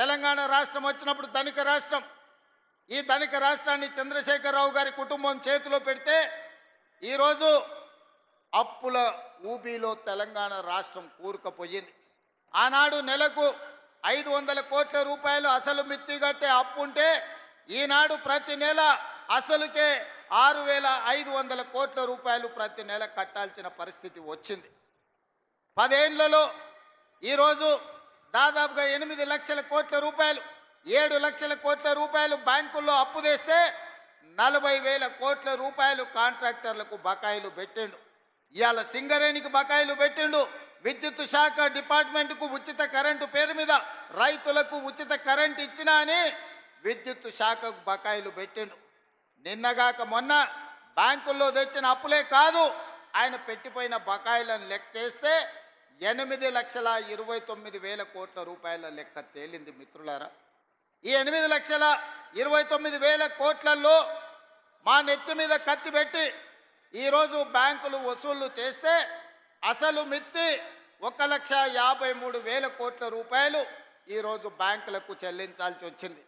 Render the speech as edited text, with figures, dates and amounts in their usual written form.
తెలంగాణ రాష్ట్రం వచ్చినప్పుడు ధనిక రాష్ట్రం. ఈ ధనిక రాష్ట్రాన్ని చంద్రశేఖరరావు గారి కుటుంబం చేతిలో పెడితే ఈరోజు అప్పుల ఊబిలో తెలంగాణ రాష్ట్రం కూరుకుపోయింది. ఆనాడు నెలకు 500 కోట్ల రూపాయలు అసలు మిత్తి కట్టే అప్పు ఉంటే ఈనాడు ప్రతి నెల అసలుకే 6,500 కోట్ల రూపాయలు ప్రతి నెల కట్టాల్సిన పరిస్థితి వచ్చింది. 10 ఏళ్లలో ఈరోజు దాదాపుగా 8 లక్షల కోట్ల రూపాయలు 7 లక్షల కోట్ల రూపాయలు బ్యాంకుల్లో అప్పు తెస్తే 40,000 కోట్ల రూపాయలు కాంట్రాక్టర్లకు బకాయిలు పెట్టిండు. ఇవాళ సింగరేణికి బకాయిలు పెట్టిండు. విద్యుత్ శాఖ డిపార్ట్మెంట్కు ఉచిత కరెంటు పేరు మీద రైతులకు ఉచిత కరెంటు ఇచ్చినా అని విద్యుత్ శాఖకు బకాయిలు పెట్టిండు. నిన్నగాక మొన్న బ్యాంకుల్లో తెచ్చిన అప్పులే కాదు, ఆయన పెట్టిపోయిన బకాయిలను లెక్కేస్తే 8,29,000 కోట్ల రూపాయల లెక్క తేలింది. మిత్రులారా, ఈ 8,29,000 కోట్లలో మా నెత్తి మీద కత్తి పెట్టి ఈరోజు బ్యాంకులు వసూళ్లు చేస్తే అసలు మిత్తి 1,53,000 కోట్ల రూపాయలు ఈరోజు బ్యాంకులకు చెల్లించాల్సి వచ్చింది.